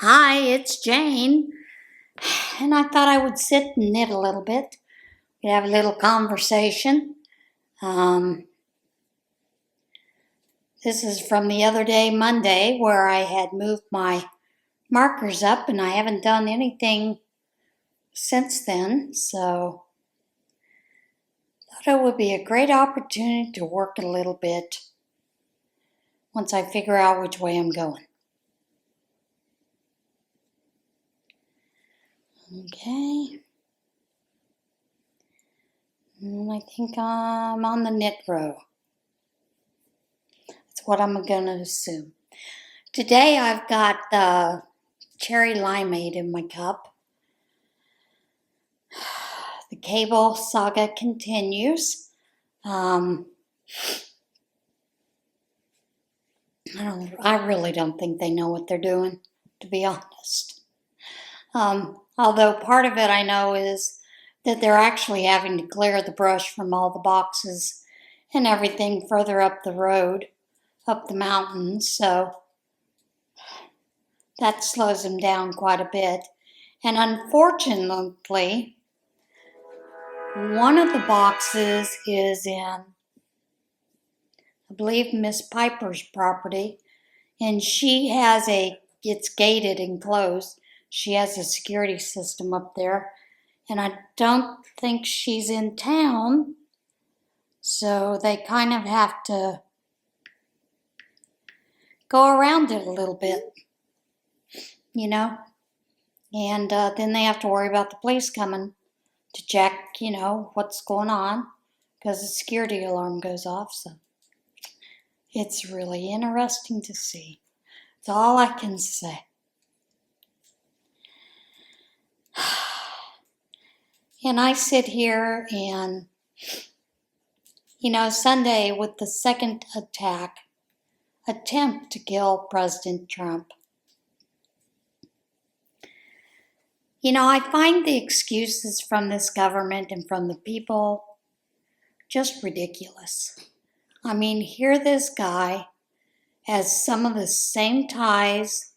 Hi, it's Jane, and I thought I would sit and knit a little bit. We'd have a little conversation. Um, this is from the other day, Monday, where I had moved my markers up, and I haven't done anything since then, so I thought it would be a great opportunity to work a little bit once I figure out which way I'm going. Okay. And I think I'm on the knit row. That's what I'm going to assume. Today I've got the cherry limeade in my cup. The cable saga continues. I really don't think they know what they're doing, to be honest. Although part of it I know is that they're actually having to clear the brush from all the boxes and everything further up the road, up the mountain, so that slows them down quite a bit. And unfortunately, one of the boxes is in, I believe, Miss Piper's property, and it's gated and closed. She has a security system up there, and I don't think she's in town, so they kind of have to go around it a little bit, and then they have to worry about the police coming to check, what's going on, because the security alarm goes off, so it's really interesting to see. That's all I can say. And I sit here and, Sunday with the second attempt to kill President Trump. I find the excuses from this government and from the people just ridiculous. I mean, here this guy has some of the same ties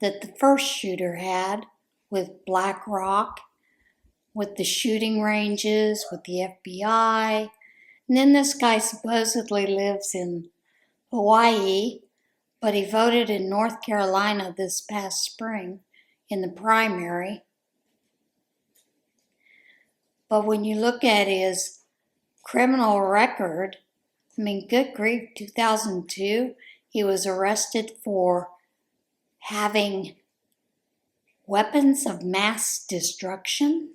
that the first shooter had with BlackRock, with the shooting ranges, with the FBI. And then this guy supposedly lives in Hawaii, but he voted in North Carolina this past spring in the primary. But when you look at his criminal record, I mean, good grief, 2002, he was arrested for having weapons of mass destruction.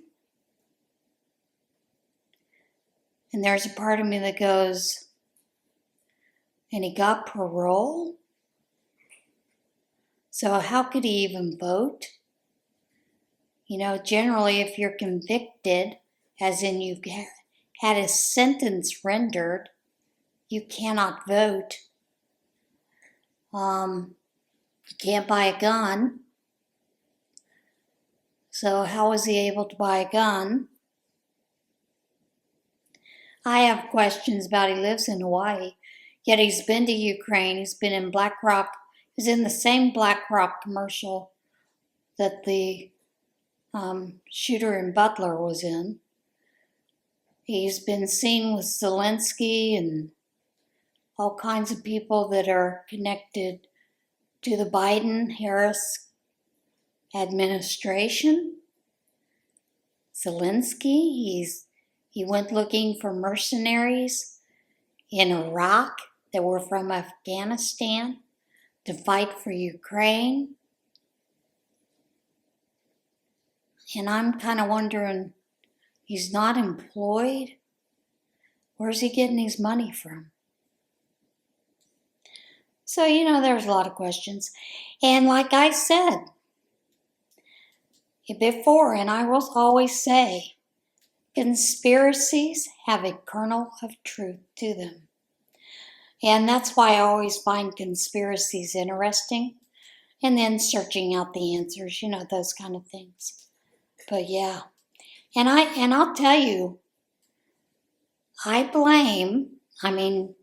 And there's a part of me that goes, and he got parole? So how could he even vote? Generally if you're convicted, as in you've had a sentence rendered, you cannot vote. You can't buy a gun. So how was he able to buy a gun? I have questions about he lives in Hawaii, yet he's been to Ukraine, he's been in BlackRock, he's in the same BlackRock commercial that the shooter in Butler was in. He's been seen with Zelensky and all kinds of people that are connected to the Biden-Harris administration. Zelensky, he went looking for mercenaries in Iraq that were from Afghanistan to fight for Ukraine. And I'm kind of wondering, he's not employed? Where's he getting his money from? So, there's a lot of questions. And like I said before, and I will always say, conspiracies have a kernel of truth to them. And that's why I always find conspiracies interesting. And then searching out the answers, those kind of things. But yeah. And I'll tell you,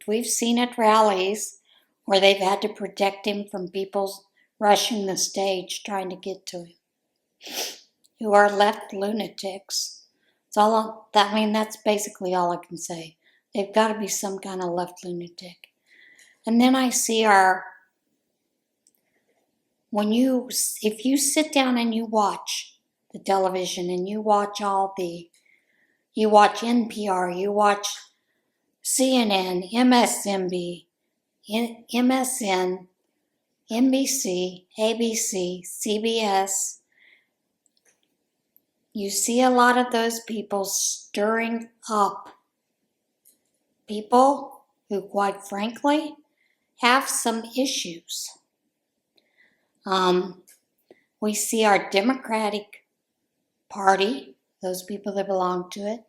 we've seen at rallies where they've had to protect him from people rushing the stage trying to get to him, who are left lunatics. That's basically all I can say. They've got to be some kind of left lunatic. And then I see if you sit down and you watch the television and you watch you watch NPR, you watch CNN, MSN, NBC, ABC, CBS, you see a lot of those people stirring up people who, quite frankly, have some issues. We see our Democratic Party, those people that belong to it,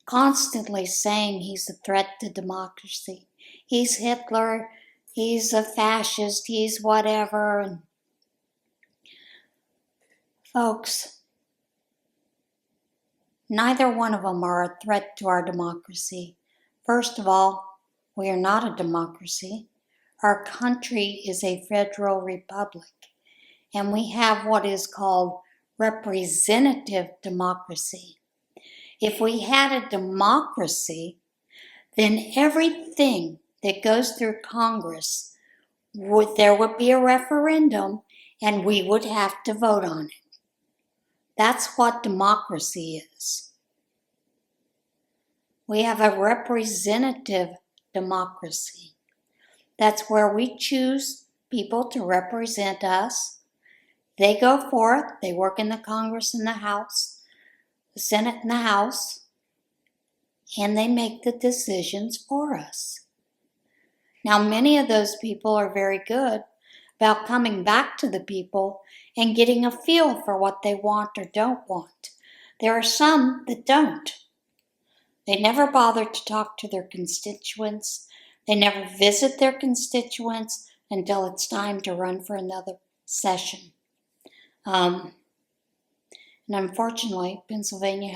constantly saying he's a threat to democracy. He's Hitler, he's a fascist, he's whatever. And folks, neither one of them are a threat to our democracy. First of all, we are not a democracy. Our country is a federal republic, and we have what is called representative democracy. If we had a democracy, then everything that goes through Congress, there would be a referendum, and we would have to vote on it. That's what democracy is. We have a representative democracy. That's where we choose people to represent us. They go forth, they work in the Congress and the House, the Senate and the House, and they make the decisions for us. Now, many of those people are very good about coming back to the people and getting a feel for what they want or don't want. There are some that don't. They never bother to talk to their constituents. They never visit their constituents until it's time to run for another session. And unfortunately, Pennsylvania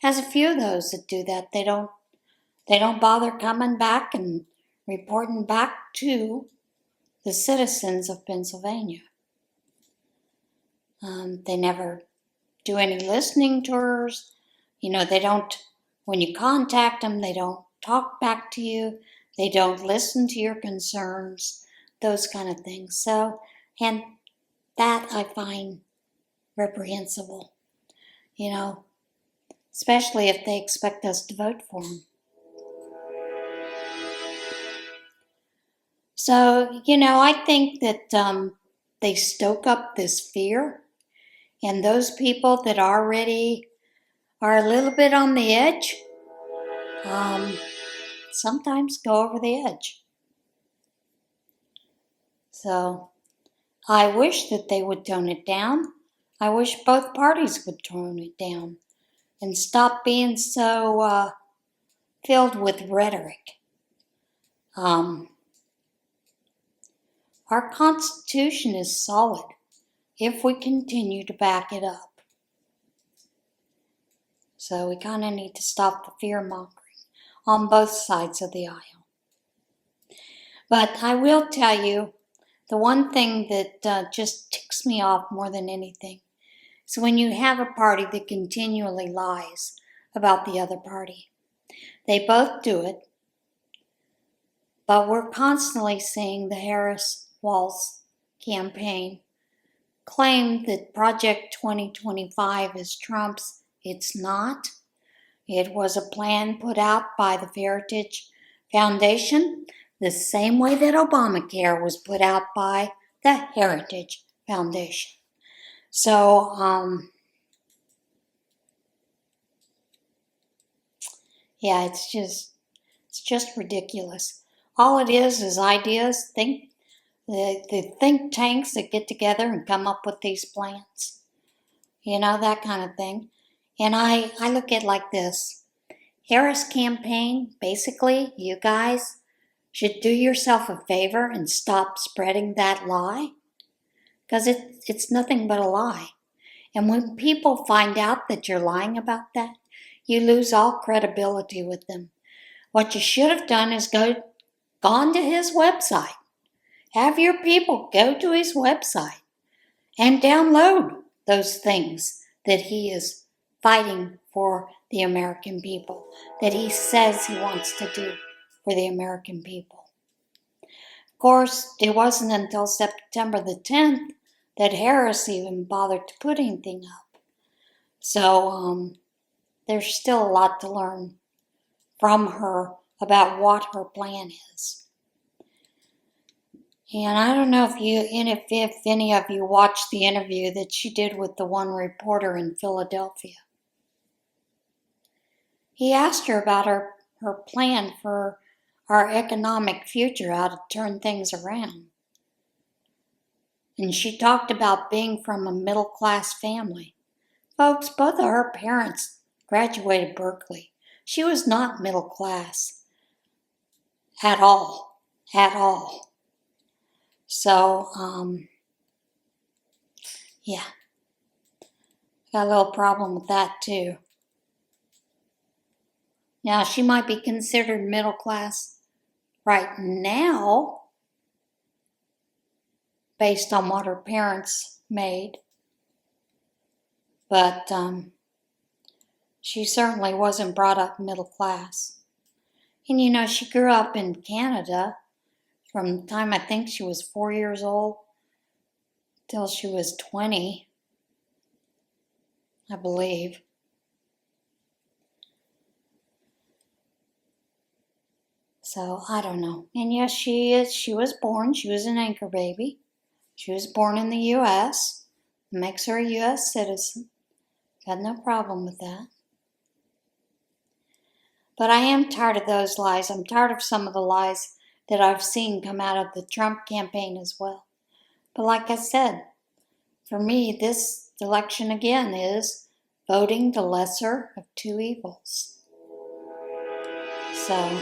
has a few of those that do that. They don't bother coming back and reporting back to the citizens of Pennsylvania. They never do any listening tours. They don't, when you contact them, they don't talk back to you. They don't listen to your concerns, those kind of things. So, and that I find reprehensible, especially if they expect us to vote for them. So, I think that they stoke up this fear, and those people that already are a little bit on the edge, sometimes go over the edge. So, I wish that they would tone it down. I wish both parties would tone it down and stop being so filled with rhetoric. Our Constitution is solid if we continue to back it up. So we kind of need to stop the fear-mongering on both sides of the aisle. But I will tell you, the one thing that just ticks me off more than anything is when you have a party that continually lies about the other party. They both do it, but we're constantly seeing the Harris-Walz campaign claim that Project 2025 is Trump's. It's not. It was a plan put out by the Heritage Foundation, the same way that Obamacare was put out by the Heritage Foundation. So, yeah, it's just ridiculous. All it is ideas, the think tanks that get together and come up with these plans. That kind of thing. And I look at it like this. Harris campaign, basically, you guys should do yourself a favor and stop spreading that lie. Because it's nothing but a lie. And when people find out that you're lying about that, you lose all credibility with them. What you should have done is gone to his website. Have your people go to his website and download those things that he is fighting for the American people, that he says he wants to do for the American people. Of course, it wasn't until September the 10th that Harris even bothered to put anything up. So there's still a lot to learn from her about what her plan is. And I don't know if any of you watched the interview that she did with the one reporter in Philadelphia. He asked her about her plan for our economic future, how to turn things around. And she talked about being from a middle-class family. Folks, both of her parents graduated Berkeley. She was not middle class at all. So, yeah, got a little problem with that too. Now, she might be considered middle class right now based on what her parents made, but she certainly wasn't brought up middle class. And she grew up in Canada from the time I think she was 4 years old till she was 20, I believe. So, I don't know. And yes, she was an anchor baby. She was born in the U.S. Makes her a U.S. citizen. Got no problem with that. But I am tired of those lies. I'm tired of some of the lies that I've seen come out of the Trump campaign as well. But like I said, for me, this election again is voting the lesser of two evils. So,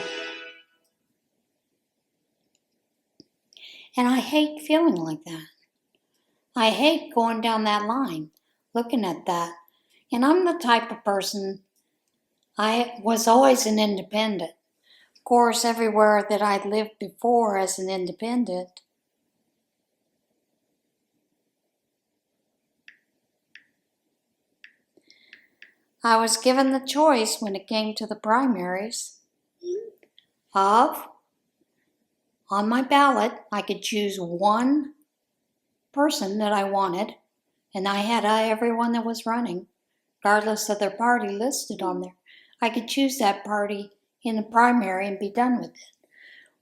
and I hate feeling like that. I hate going down that line, looking at that. And I'm the type of person, I was always an independent. Of course, everywhere that I'd lived before as an independent, I was given the choice when it came to the primaries of, on my ballot, I could choose one person that I wanted, and I had everyone that was running, regardless of their party listed on there. I could choose that party in the primary and be done with it.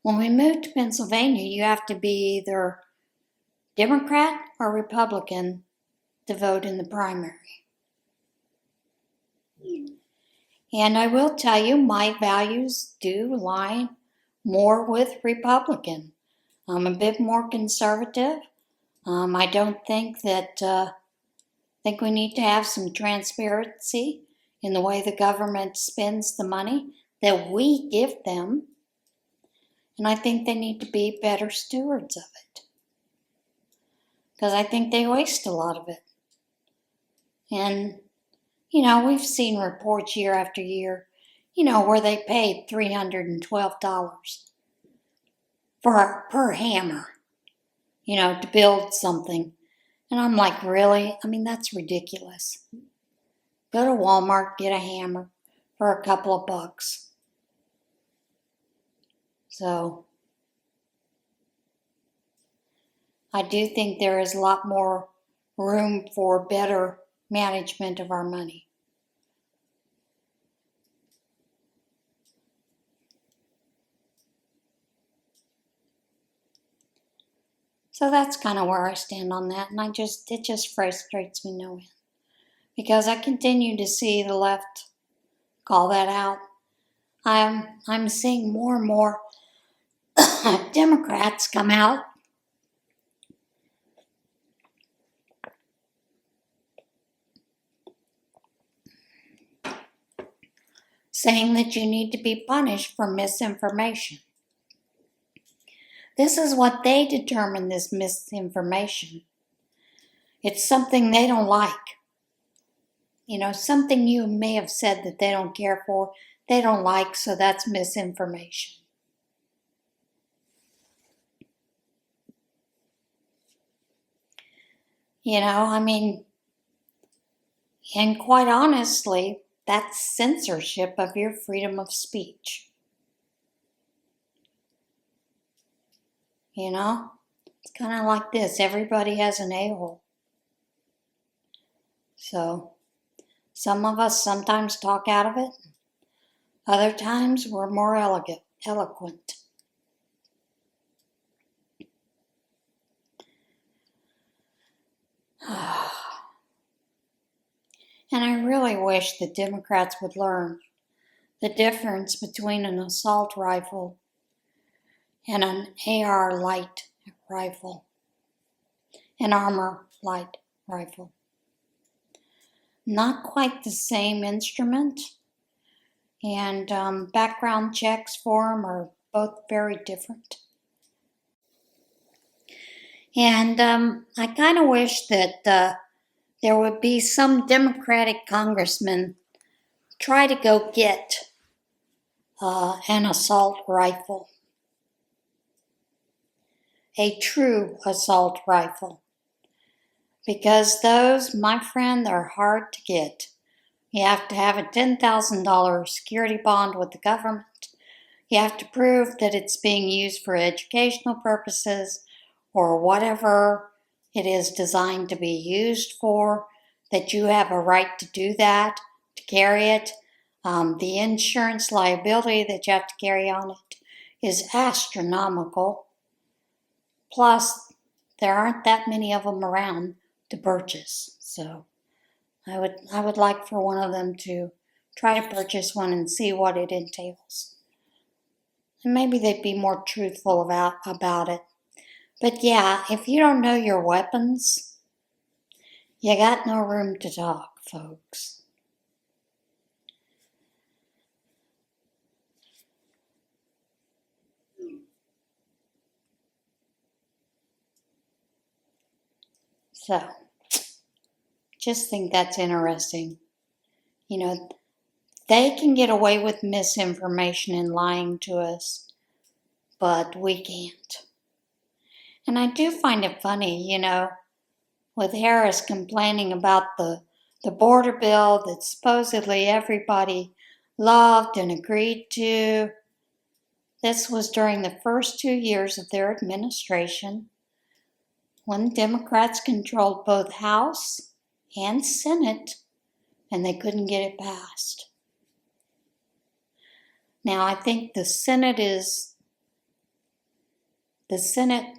When we moved to Pennsylvania, you have to be either Democrat or Republican to vote in the primary. And I will tell you, my values do lie more with Republican. I'm a bit more conservative. I don't think that, think we need to have some transparency in the way the government spends the money that we give them. And I think they need to be better stewards of it. Because I think they waste a lot of it. And, we've seen reports year after year, where they paid $312 per hammer, to build something. And I'm like, really? I mean, that's ridiculous. Go to Walmart, get a hammer for a couple of bucks. So, I do think there is a lot more room for better management of our money. So that's kind of where I stand on that, and it just frustrates me no end. Because I continue to see the left call that out. I'm seeing more and more Democrats come out saying that you need to be punished for misinformation. This is what they determine, this misinformation. It's something they don't like. Something you may have said that they don't care for, they don't like, so that's misinformation. And quite honestly, that's censorship of your freedom of speech. It's kind of like this. Everybody has an a-hole. So some of us sometimes talk out of it. Other times we're more eloquent. And I really wish the Democrats would learn the difference between an assault rifle and an AR light rifle, an armor light rifle. Not quite the same instrument, and background checks for them are both very different. And I kind of wish that there would be some Democratic congressman try to go get an assault rifle, a true assault rifle, because those, my friend, are hard to get. You have to have a $10,000 security bond with the government. You have to prove that it's being used for educational purposes or whatever it is designed to be used for, that you have a right to do that, to carry it. The insurance liability that you have to carry on it is astronomical. Plus, there aren't that many of them around to purchase. So I would like for one of them to try to purchase one and see what it entails. And maybe they'd be more truthful about it. But yeah, if you don't know your weapons, you got no room to talk, folks. So, just think that's interesting. They can get away with misinformation and lying to us, but we can't. And I do find it funny, with Harris complaining about the border bill that supposedly everybody loved and agreed to. This was during the first 2 years of their administration, when Democrats controlled both House and Senate, and they couldn't get it passed. Now, I think the Senate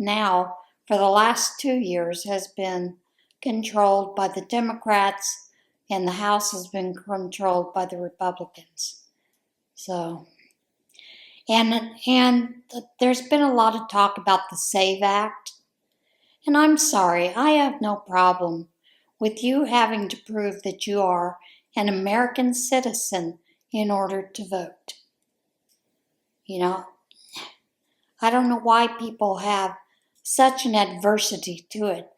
now, for the last 2 years, has been controlled by the Democrats, and the House has been controlled by the Republicans. So, and there's been a lot of talk about the SAVE Act. And I'm sorry, I have no problem with you having to prove that you are an American citizen in order to vote. I don't know why people have such an adversity to it.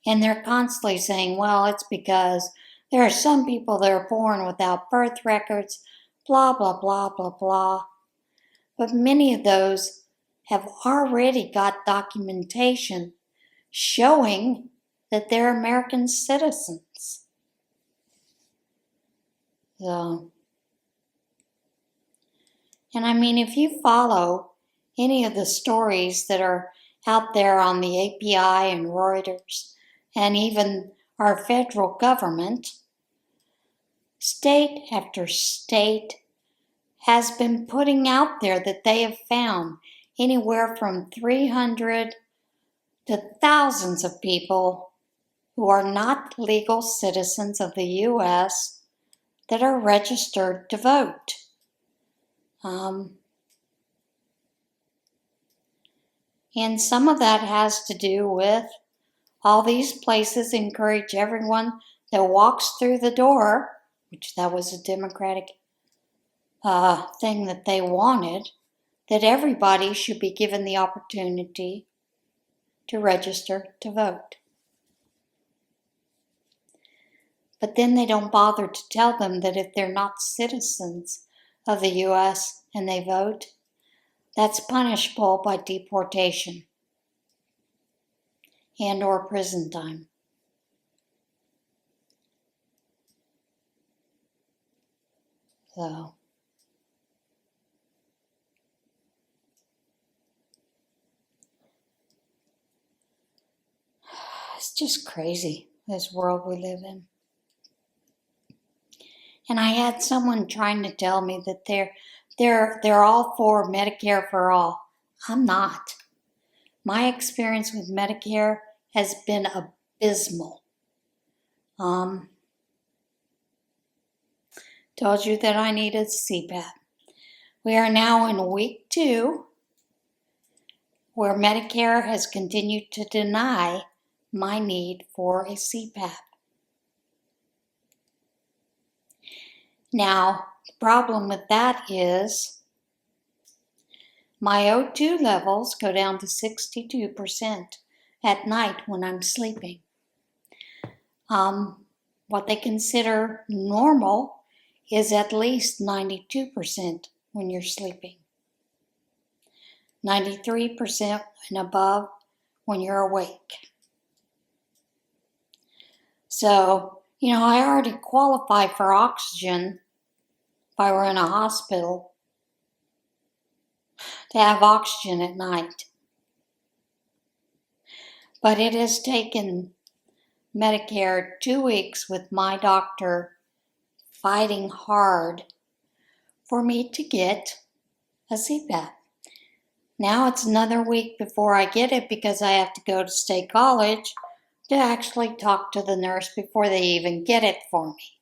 And they're constantly saying, well, it's because there are some people that are born without birth records, blah, blah, blah, blah, blah. But many of those have already got documentation showing that they're American citizens. So, and I mean, if you follow any of the stories that are out there on the API and Reuters, and even our federal government, state after state has been putting out there that they have found anywhere from 300 to thousands of people who are not legal citizens of the U.S. that are registered to vote. And some of that has to do with all these places encourage everyone that walks through the door, which that was a Democratic thing that they wanted, that everybody should be given the opportunity to register to vote. But then they don't bother to tell them that if they're not citizens of the U.S. and they vote, that's punishable by deportation and or prison time. So, it's just crazy, this world we live in. And I had someone trying to tell me that they're all for Medicare for all. I'm not. My experience with Medicare has been abysmal. Told you that I needed CPAP. We are now in week 2, where Medicare has continued to deny my need for a CPAP. Now, the problem with that is my O2 levels go down to 62% at night when I'm sleeping. What they consider normal is at least 92% when you're sleeping. 93% and above when you're awake. So, I already qualify for oxygen if I were in a hospital to have oxygen at night. But it has taken Medicare 2 weeks with my doctor fighting hard for me to get a CPAP. Now it's another week before I get it because I have to go to State College to actually talk to the nurse before they even get it for me,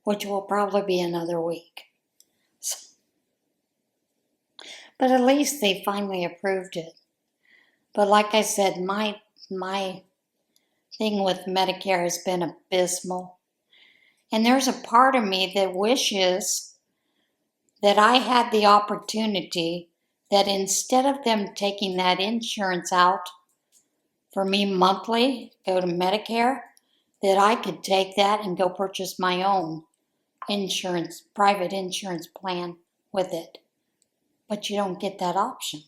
which will probably be another week. But at least they finally approved it. But like I said, my thing with Medicare has been abysmal. And there's a part of me that wishes that I had the opportunity that instead of them taking that insurance out for me monthly, go to Medicare, that I could take that and go purchase my own insurance, private insurance plan with it. But you don't get that option.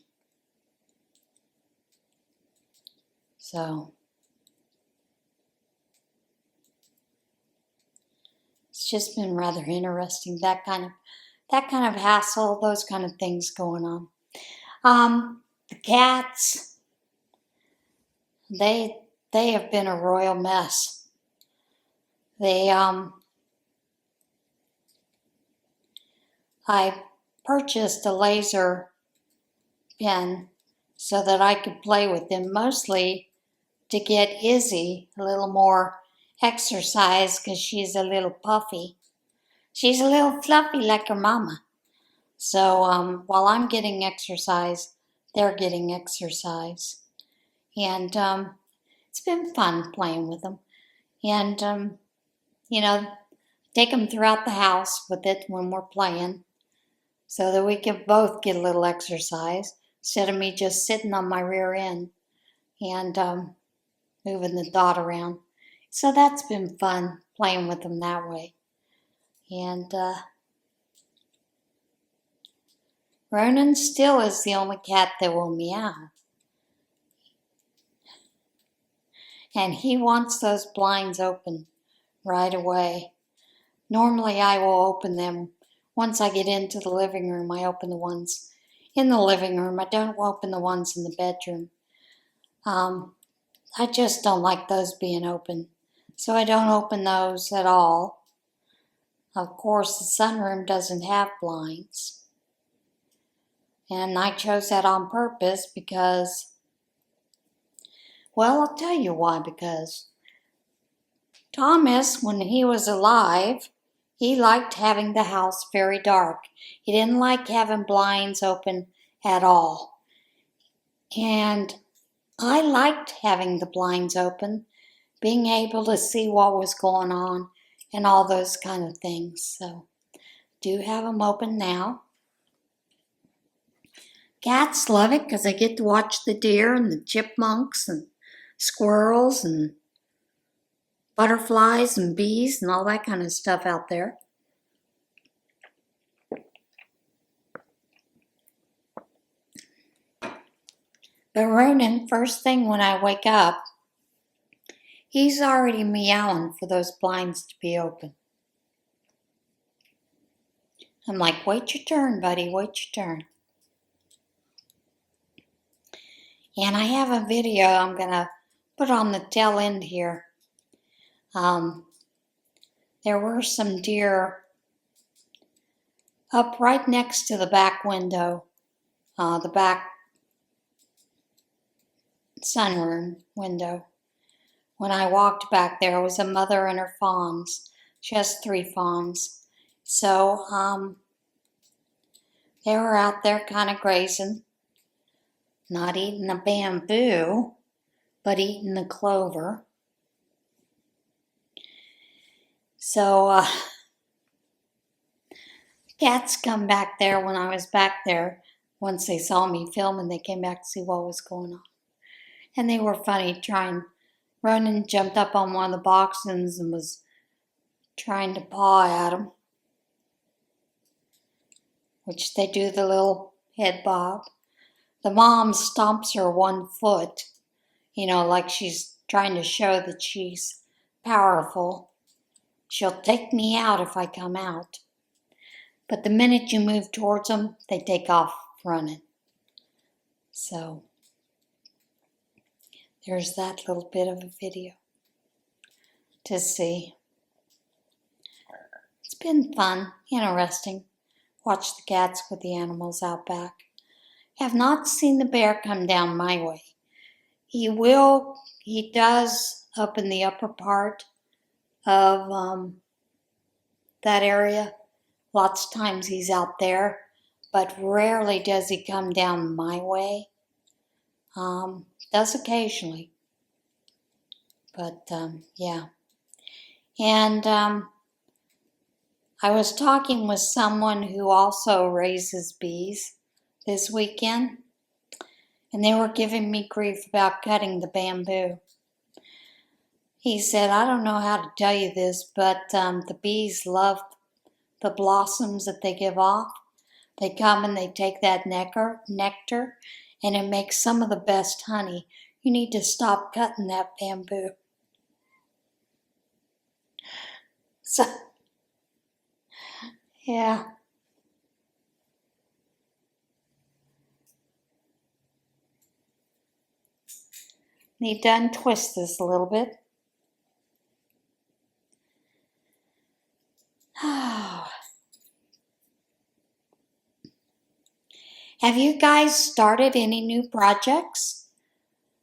So, it's just been rather interesting, that kind of hassle, those kind of things going on. The cats, they have been a royal mess. I purchased a laser pen so that I could play with them, mostly to get Izzy a little more exercise because she's a little puffy. She's a little fluffy like her mama. So while I'm getting exercise, they're getting exercise. And it's been fun playing with them. And, take them throughout the house with it when we're playing so that we can both get a little exercise instead of me just sitting on my rear end and moving the dot around. So that's been fun playing with them that way. And Ronan still is the only cat that will meow. And he wants those blinds open right away. Normally I will open them once I get into the living room. I open the ones in the living room. I don't open the ones in the bedroom. I just don't like those being open. So I don't open those at all. Of course, the sunroom doesn't have blinds. And I chose that on purpose because, well, I'll tell you why. Because Thomas, when he was alive, he liked having the house very dark. He didn't like having blinds open at all. And I liked having the blinds open, being able to see what was going on and all those kind of things. So, do have them open now. Cats love it because they get to watch the deer and the chipmunks and squirrels and butterflies and bees and all that kind of stuff out there. But Ronan, first thing when I wake up, he's already meowing for those blinds to be open. I'm like, wait your turn, buddy, wait your turn. And I have a video I'm going to put on the tail end here. There were some deer up right next to the back window, the back sunroom window. When I walked back, there was a mother and her fawns. She has 3 fawns. So they were out there kind of grazing, not eating the bamboo, but eating the clover. So cats come back there when I was back there. Once they saw me filming, they came back to see what was going on. And they were funny, Ronan jumped up on one of the boxes and was trying to paw at him, which they do the little head bob. The mom stomps her 1 foot, like she's trying to show that she's powerful. She'll take me out if I come out. But the minute you move towards them, they take off running. So there's that little bit of a video to see. It's been fun, interesting. Watch the cats with the animals out back. Have not seen the bear come down my way. He does up in the upper part of that area. Lots of times he's out there, but rarely does he come down my way. Does occasionally. But yeah. And I was talking with someone who also raises bees this weekend, and they were giving me grief about cutting the bamboo. He said, I don't know how to tell you this, but the bees love the blossoms that they give off. They come and they take that nectar, and it makes some of the best honey. You need to stop cutting that bamboo. So, yeah. Need to untwist this a little bit. Have you guys started any new projects?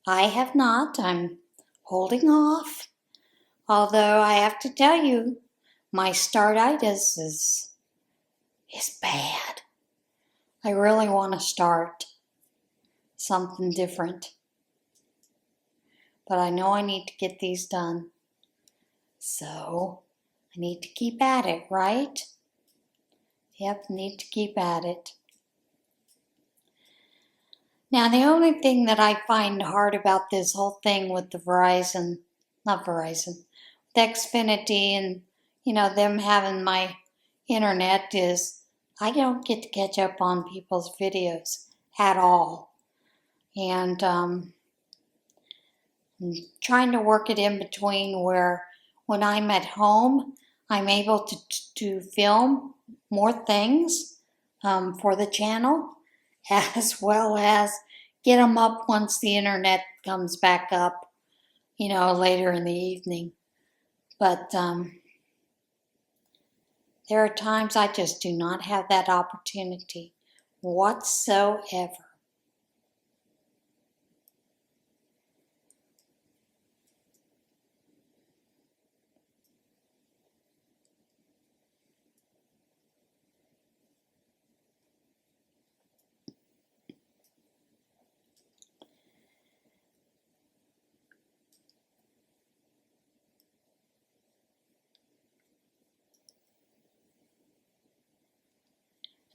I have not. I'm holding off. Although I have to tell you, my startitis is bad. I really want to start something different. But I know I need to get these done. So I need to keep at it, right? Yep, need to keep at it. Now, the only thing that I find hard about this whole thing with the the Xfinity and, them having my internet is I don't get to catch up on people's videos at all. And I'm trying to work it in between where when I'm at home, I'm able to film more things for the channel, as well as get them up once the internet comes back up, later in the evening. But there are times I just do not have that opportunity whatsoever.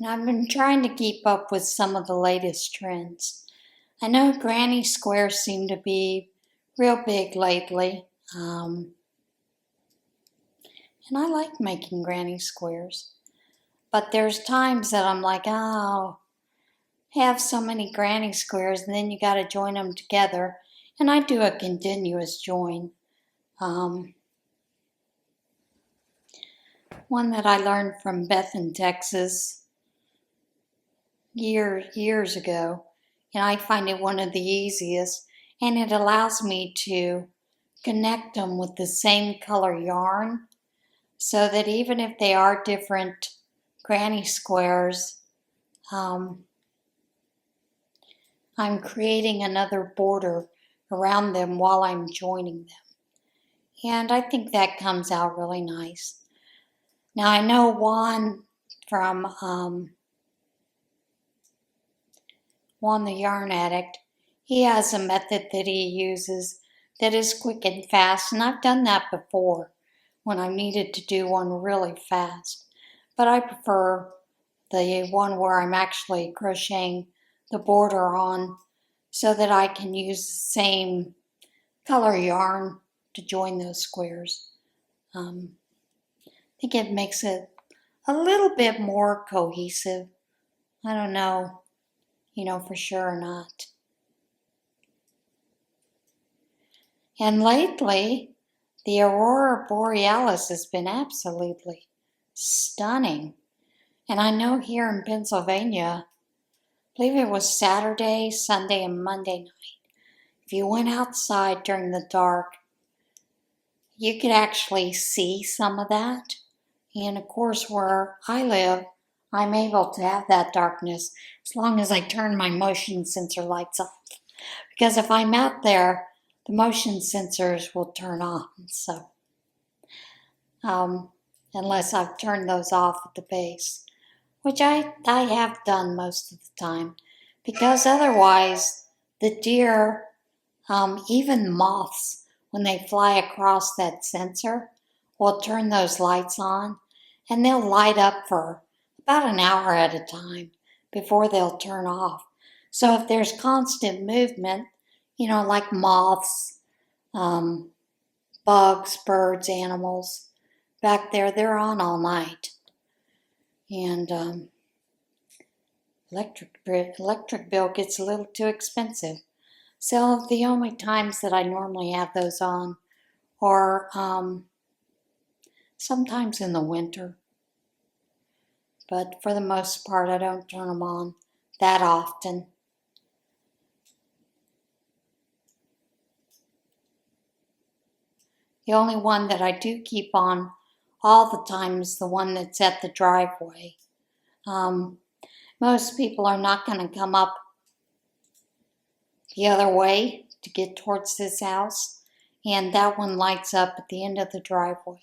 And I've been trying to keep up with some of the latest trends. I know granny squares seem to be real big lately. And I like making granny squares. But there's times that I'm like, oh, have so many granny squares, and then you got to join them together. And I do a continuous join. one that I learned from Beth in Texas years ago, and I find it one of the easiest, and it allows me to connect them with the same color yarn so that even if they are different granny squares, I'm creating another border around them while I'm joining them. And I think that comes out really nice. Now I know Juan from Juan the Yarn Addict, he has a method that he uses that is quick and fast, and I've done that before when I needed to do one really fast. But I prefer the one where I'm actually crocheting the border on so that I can use the same color yarn to join those squares. I think it makes it a little bit more cohesive. I don't know, for sure or not. And lately, the aurora borealis has been absolutely stunning. And I know here in Pennsylvania, I believe it was Saturday, Sunday, and Monday night, if you went outside during the dark, you could actually see some of that. And of course, where I live, I'm able to have that darkness as long as I turn my motion sensor lights off. Because if I'm out there, the motion sensors will turn on. So, unless I've turned those off at the base, which I have done most of the time, because otherwise the deer, even moths, when they fly across that sensor, will turn those lights on, and they'll light up for about an hour at a time before they'll turn off. So if there's constant movement, like moths, bugs, birds, animals, back there, they're on all night. And electric bill gets a little too expensive. So the only times that I normally have those on are sometimes in the winter. But for the most part, I don't turn them on that often. The only one that I do keep on all the time is the one that's at the driveway. Most people are not going to come up the other way to get towards this house, and that one lights up at the end of the driveway.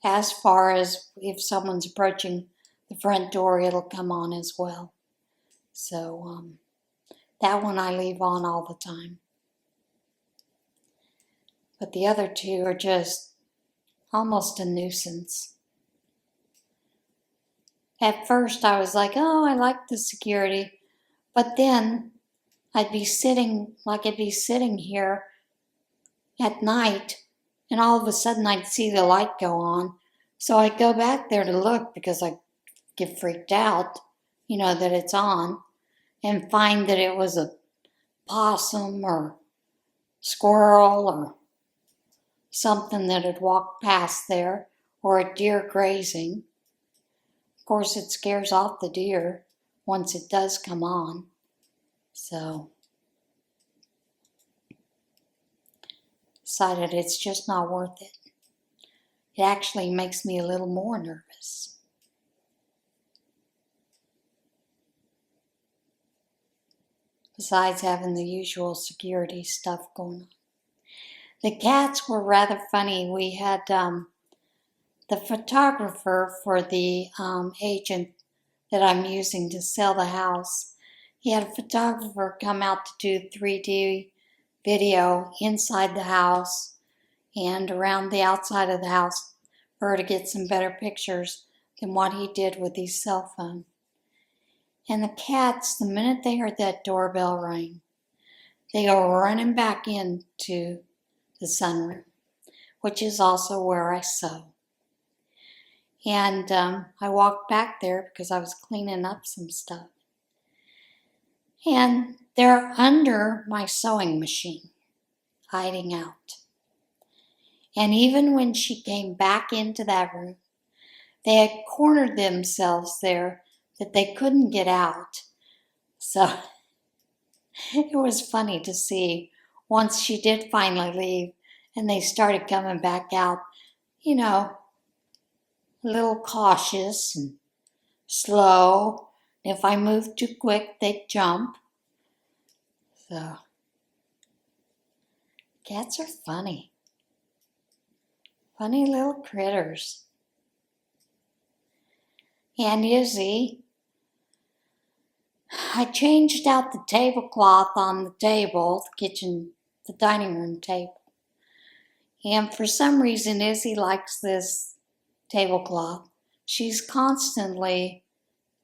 As far as if someone's approaching the front door, it'll come on as well. So that one I leave on all the time. But the other two are just almost a nuisance. At first I was like, oh, I like the security. But then I'd be sitting here at night, and all of a sudden I'd see the light go on. So I'd go back there to look because I get freaked out, that it's on, and find that it was a possum or squirrel or something that had walked past there, or a deer grazing. Of course, it scares off the deer once it does come on. So, decided it's just not worth it. It actually makes me a little more nervous. Besides having the usual security stuff going on. The cats were rather funny. We had the photographer for the agent that I'm using to sell the house. He had a photographer come out to do 3D video inside the house and around the outside of the house for her to get some better pictures than what he did with his cell phone. And the cats, the minute they heard that doorbell ring, they go running back into the sunroom, which is also where I sew. And I walked back there because I was cleaning up some stuff. And they're under my sewing machine, hiding out. And even when she came back into that room, they had cornered themselves there that they couldn't get out. So it was funny to see once she did finally leave and they started coming back out, a little cautious and slow. If I moved too quick, they'd jump. So cats are funny. Funny little critters. And Izzy, I changed out the tablecloth on the table, the dining room table. And for some reason, Izzy likes this tablecloth. She's constantly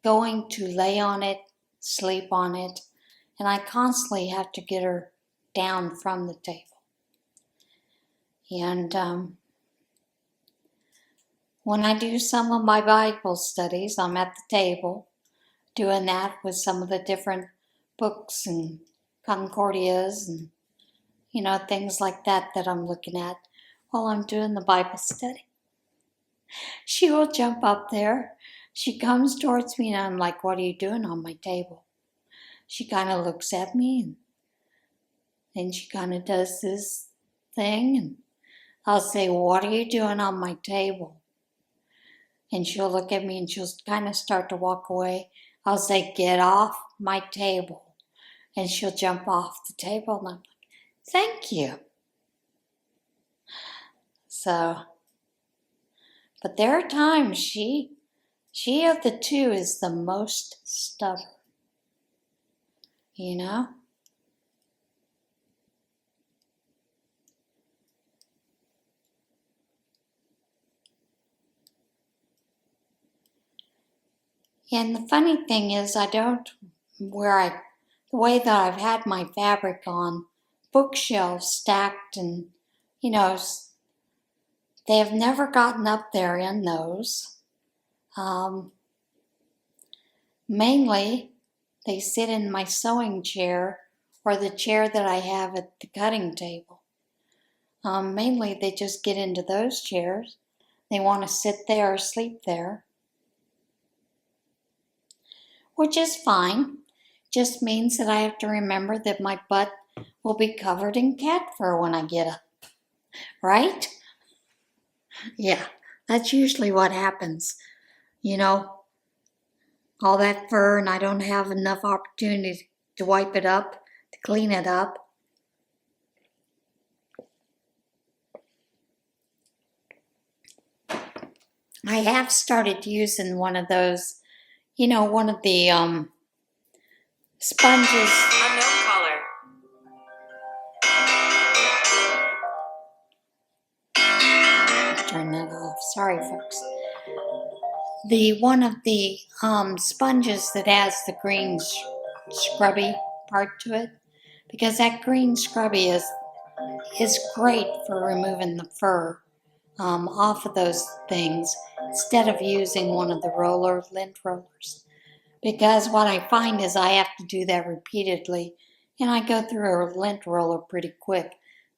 going to lay on it, sleep on it, and I constantly have to get her down from the table. And when I do some of my Bible studies, I'm at the table doing that with some of the different books and concordias and, things like that I'm looking at while I'm doing the Bible study. She will jump up there. She comes towards me and I'm like, what are you doing on my table? She kind of looks at me and then she kind of does this thing and I'll say, what are you doing on my table? And she'll look at me and she'll kind of start to walk away. I'll say, get off my table. And she'll jump off the table and I'm like, thank you. So, but there are times she of the two is the most stubborn. And the funny thing is the way that I've had my fabric on bookshelves stacked and, they have never gotten up there in those. Mainly, they sit in my sewing chair or the chair that I have at the cutting table. Mainly, they just get into those chairs. They want to sit there or sleep there, which is fine. Just means that I have to remember that my butt will be covered in cat fur when I get up, right? Yeah, that's usually what happens. All that fur and I don't have enough opportunity to wipe it up, to clean it up. I have started using one of those, one of the sponges. Unknown caller. Turn that off. Sorry, folks. One of the sponges that has the green scrubby part to it, because that green scrubby is great for removing the fur off of those things instead of using one of the lint rollers. Because what I find is I have to do that repeatedly and I go through a lint roller pretty quick.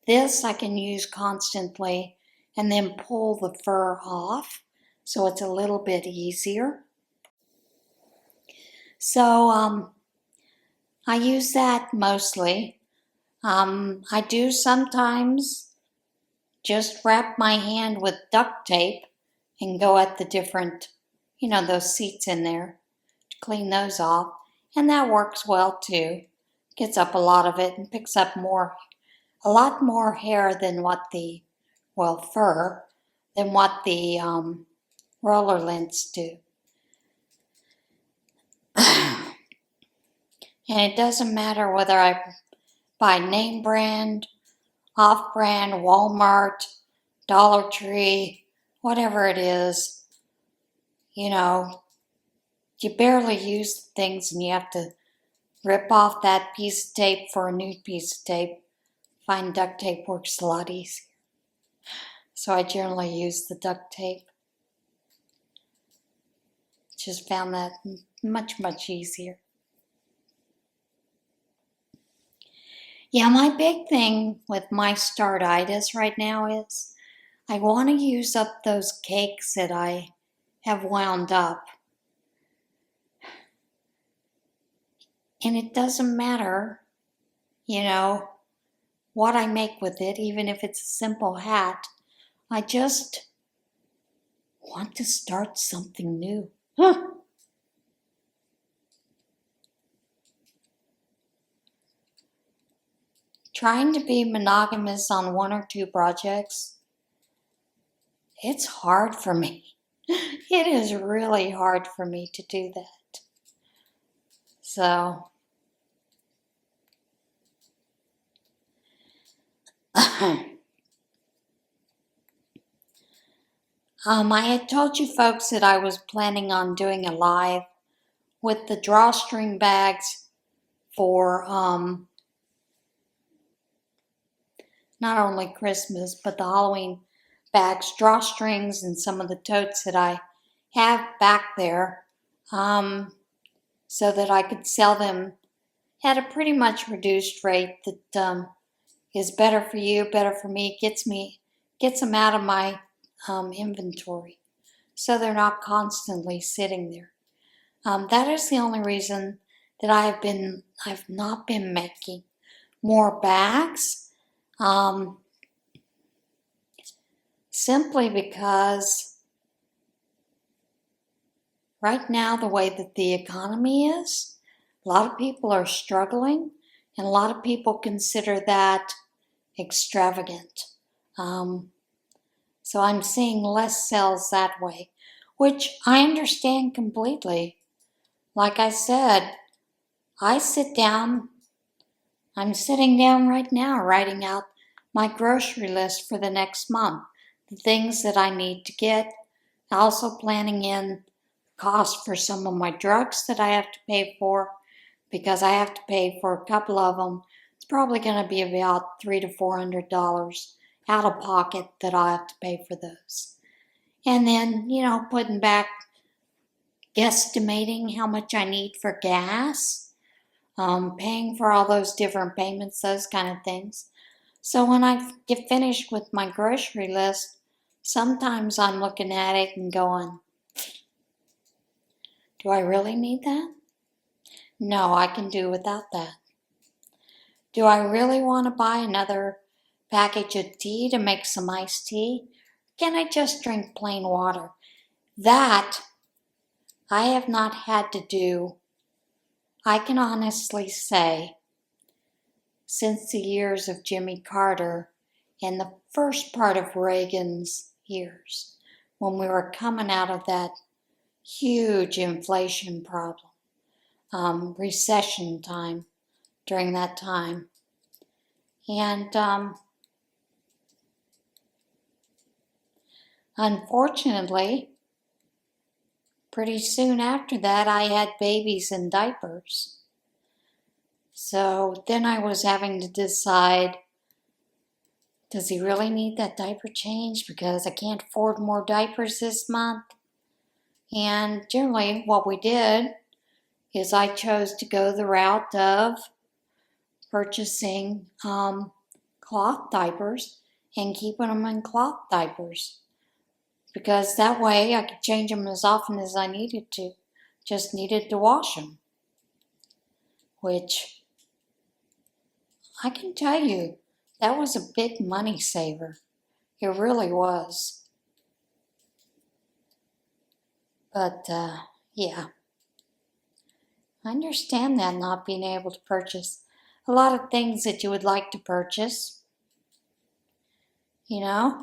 This I can use constantly and then pull the fur off, so it's a little bit easier. So I use that mostly. I do sometimes just wrap my hand with duct tape and go at the different, those seats in there to clean those off. And that works well too. Gets up a lot of it and picks up a lot more hair than fur, than what the roller lints do. And it doesn't matter whether I buy name brand, off-brand, Walmart, Dollar Tree, whatever it is, you barely use the things and you have to rip off that piece of tape for a new piece of tape. Find duct tape works a lot easier. So I generally use the duct tape. Just found that much, much easier. Yeah, my big thing with my startitis right now is I want to use up those cakes that I have wound up. And it doesn't matter, what I make with it, even if it's a simple hat. I just want to start something new. Trying to be monogamous on one or two projects, it's hard for me. It is really hard for me to do that. So, I had told you folks that I was planning on doing a live with the drawstring bags for not only Christmas, but the Halloween bags, drawstrings, and some of the totes that I have back there, so that I could sell them at a pretty much reduced rate that is better for you, better for me, gets them out of my inventory, so they're not constantly sitting there. That is the only reason that I've not been making more bags. Simply because right now, the way that the economy is, a lot of people are struggling, and a lot of people consider that extravagant. So I'm seeing less sales that way, which I understand completely. Like I said, I'm sitting down right now writing out my grocery list for the next month, the things that I need to get, also planning in cost for some of my drugs that I have to pay for, because I have to pay for a couple of them. It's probably going to be about $300 to $400 out of pocket that I have to pay for those. And then, putting back, guesstimating how much I need for gas, paying for all those different payments, those kind of things. So when I get finished with my grocery list, sometimes I'm looking at it and going, do I really need that? No, I can do without that. Do I really want to buy another package of tea to make some iced tea? Can I just drink plain water? That I have not had to do, I can honestly say, since the years of Jimmy Carter and the first part of Reagan's years, when we were coming out of that huge inflation problem, recession time during that time. And unfortunately, pretty soon after that, I had babies in diapers. So then I was having to decide, does he really need that diaper change? Because I can't afford more diapers this month. And generally what we did is I chose to go the route of purchasing cloth diapers and keeping them in cloth diapers, because that way I could change them as often as I needed to. Just needed to wash them, which I can tell you, that was a big money saver. It really was. But yeah, I understand that, not being able to purchase a lot of things that you would like to purchase. Like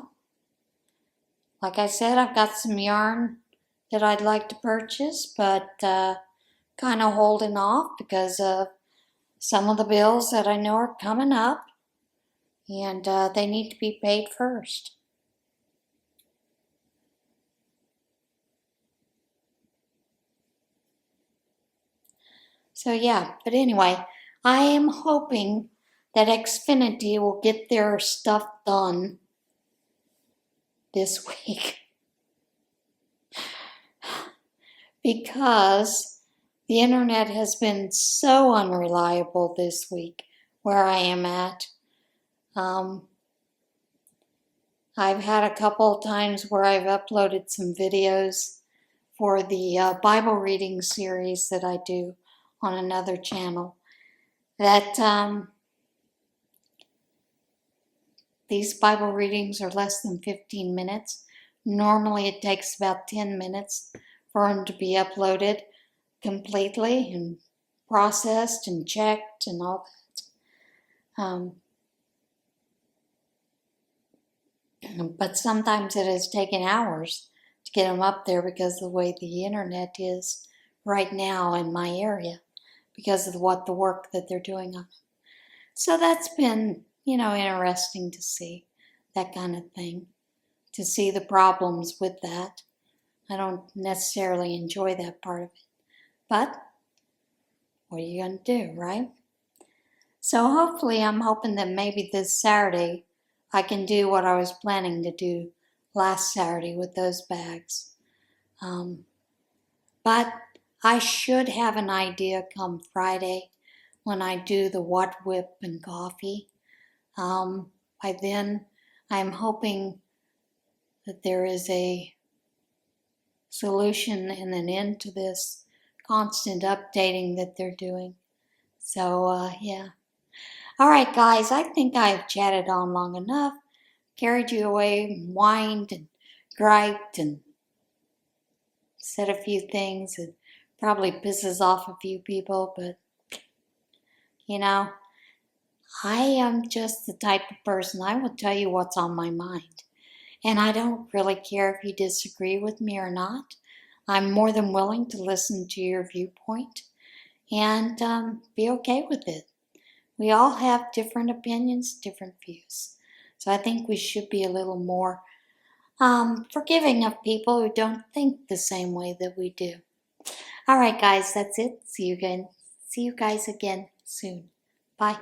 I said, I've got some yarn that I'd like to purchase, but kind of holding off because of some of the bills that I know are coming up, and they need to be paid first. So yeah, but anyway, I am hoping that Xfinity will get their stuff done this week, because the internet has been so unreliable this week where I am at. I've had a couple of times where I've uploaded some videos for the Bible reading series that I do on another channel, that these Bible readings are less than 15 minutes. Normally it takes about 10 minutes for them to be uploaded completely and processed and checked and all that. But sometimes it has taken hours to get them up there because of the way the internet is right now in my area, because of the work that they're doing on it. So that's been, interesting to see that kind of thing, to see the problems with that. I don't necessarily enjoy that part of it, but what are you going to do, right? So hopefully, I'm hoping that maybe this Saturday I can do what I was planning to do last Saturday with those bags. But I should have an idea come Friday when I do the what whip and coffee. By then, I'm hoping that there is a solution and an end to this constant updating that they're doing. So, yeah. All right, guys, I think I've chatted on long enough, carried you away, whined and griped and said a few things that probably pisses off a few people, but, I am just the type of person, I will tell you what's on my mind. And I don't really care if you disagree with me or not. I'm more than willing to listen to your viewpoint and be okay with it. We all have different opinions, different views. So I think we should be a little more forgiving of people who don't think the same way that we do. All right, guys, that's it. See you guys again soon. Bye.